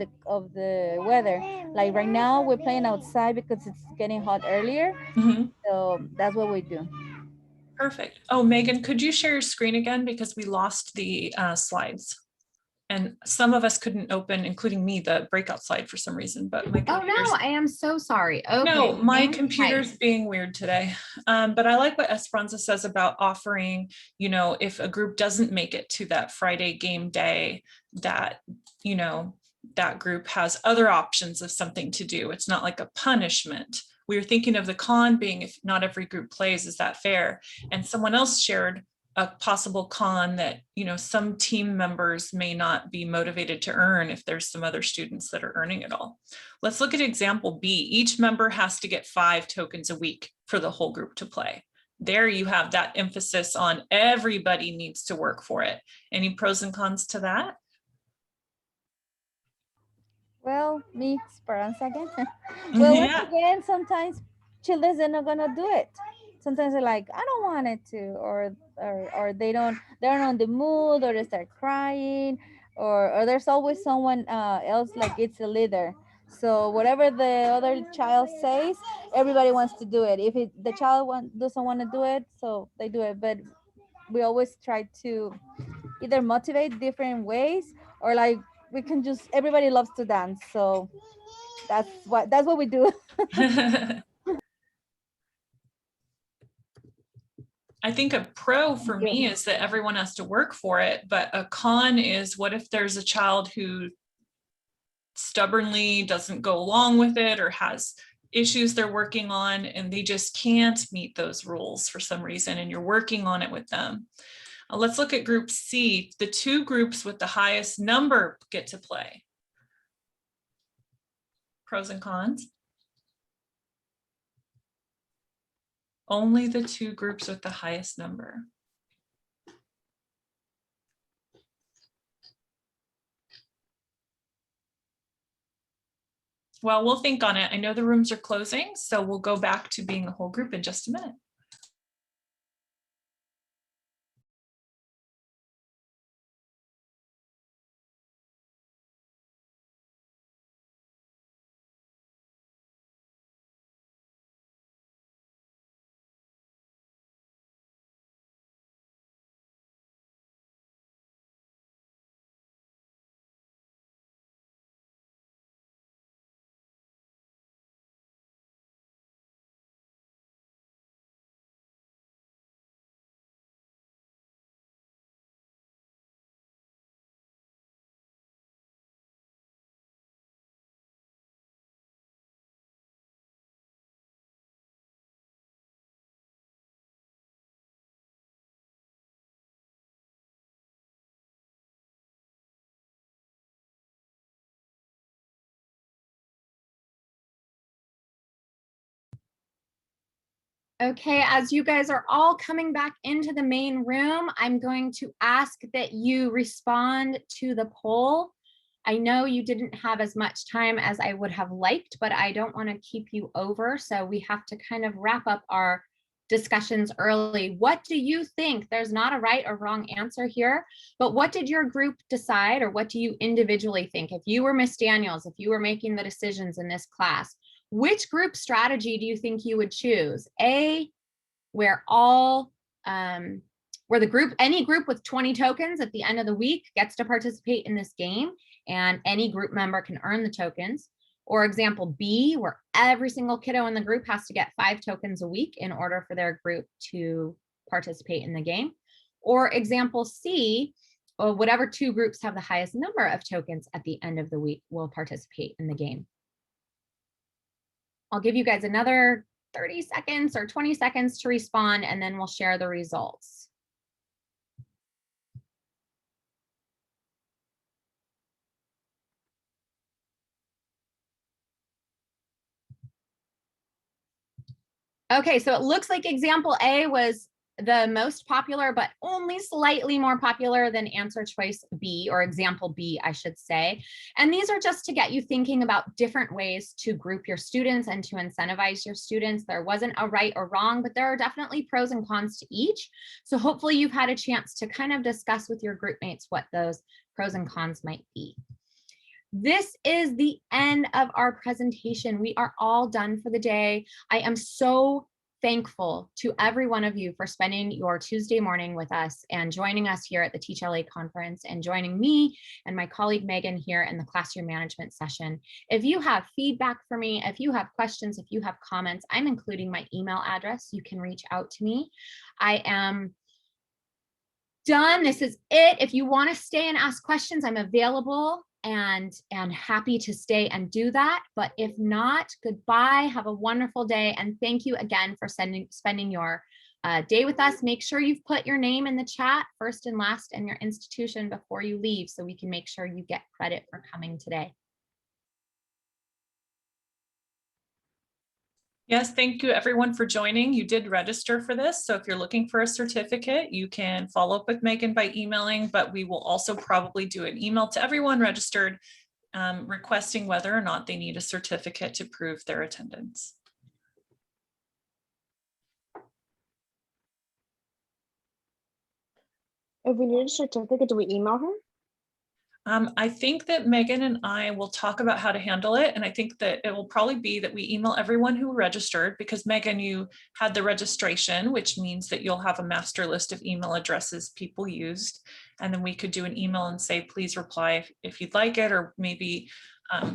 the weather. Like right now, we're playing outside because it's getting hot earlier. So that's what we do. Perfect. Oh, Megan, could you share your screen again because we lost the slides? And some of us couldn't open, including me, the breakout slide for some reason, but my Oh no, I am so sorry. Okay. No, my computer's being weird today. But I like what Esperanza says about offering, you know, if a group doesn't make it to that Friday game day, that, you know, that group has other options of something to do. It's not like a punishment. We were thinking of the con being if not every group plays, is that fair? And someone else shared a possible con that, you know, some team members may not be motivated to earn if there's some other students that are earning it all. Let's look at example B. Each member has to get 5 tokens a week for the whole group to play. There you have that emphasis on everybody needs to work for it. Any pros and cons to that? Well, me, Esperanza again. Well, once again, sometimes children are not gonna do it. Sometimes they're like, I don't want it to, or they're not on the mood, or they start crying, or there's always someone else like it's a leader. So whatever the other child says, everybody wants to do it. If the child doesn't want to do it, so they do it. But we always try to either motivate different ways, or like we can just, everybody loves to dance, so that's what we do. I think a pro for me is that everyone has to work for it, but a con is what if there's a child who stubbornly doesn't go along with it or has issues they're working on and they just can't meet those rules for some reason and you're working on it with them. Let's look at group C. The 2 groups with the highest number get to play. Pros and cons. Only the 2 groups with the highest number. Well, we'll think on it. I know the rooms are closing, so we'll go back to being a whole group in just a minute. Okay, as you guys are all coming back into the main room, I'm going to ask that you respond to the poll. I know you didn't have as much time as I would have liked, but I don't want to keep you over. So we have to kind of wrap up our discussions early. What do you think? There's not a right or wrong answer here, but what did your group decide, or what do you individually think? If you were Miss Daniels, if you were making the decisions in this class, which group strategy do you think you would choose? A, where all where the group, any group with 20 tokens at the end of the week gets to participate in this game, and any group member can earn the tokens. Or example B, where every single kiddo in the group has to get 5 tokens a week in order for their group to participate in the game. Or example C, or whatever 2 groups have the highest number of tokens at the end of the week will participate in the game. I'll give you guys another 30 seconds or 20 seconds to respond, and then we'll share the results. Okay, so it looks like example A was the most popular, but only slightly more popular than answer choice B, or example B, I should say. And these are just to get you thinking about different ways to group your students and to incentivize your students. There wasn't a right or wrong, but there are definitely pros and cons to each. So hopefully you've had a chance to kind of discuss with your group mates what those pros and cons might be. This is the end of our presentation. We are all done for the day. I am so thankful to every one of you for spending your Tuesday morning with us and joining us here at the Teach LA conference, and joining me and my colleague Megan here in the classroom management session. If you have feedback for me, if you have questions, if you have comments, I'm including my email address. You can reach out to me. I am done. This is it. If you want to stay and ask questions, I'm available and happy to stay and do that. But if not, goodbye. Have a wonderful day. And thank you again for spending your day with us. Make sure you've put your name in the chat, first and last, and your institution before you leave, so we can make sure you get credit for coming today. Yes, thank you everyone for joining. You did register for this, so if you're looking for a certificate, you can follow up with Megan by emailing, but we will also probably do an email to everyone registered requesting whether or not they need a certificate to prove their attendance. If we need a certificate, do we email her? I think that Megan and I will talk about how to handle it. And I think that it will probably be that we email everyone who registered, because Megan, you had the registration, which means that you'll have a master list of email addresses people used. And then we could do an email and say, please reply if you'd like it, or maybe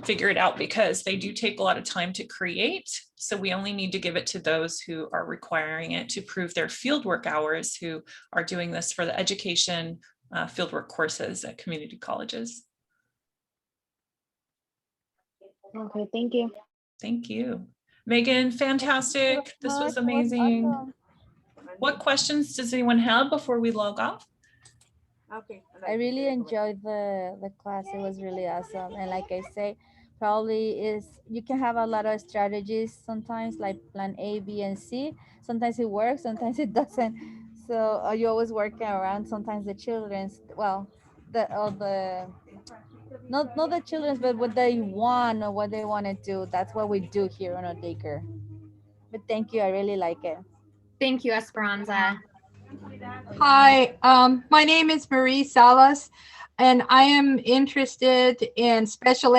figure it out, because they do take a lot of time to create. So we only need to give it to those who are requiring it to prove their fieldwork hours, who are doing this for the education fieldwork courses at community colleges. Okay, thank you. Thank you. Megan, fantastic. This was amazing. Awesome. What questions does anyone have before we log off? Okay. I really enjoyed the class. It was really awesome. And like I say, probably you can have a lot of strategies sometimes, like plan A, B, and C. Sometimes it works, sometimes it doesn't. So you always working around sometimes the children's, well, the not the children, but what they want or what they want to do. That's what we do here on a daycare. But thank you, I really like it. Thank you, Esperanza. Hi, my name is Marie Salas, and I am interested in special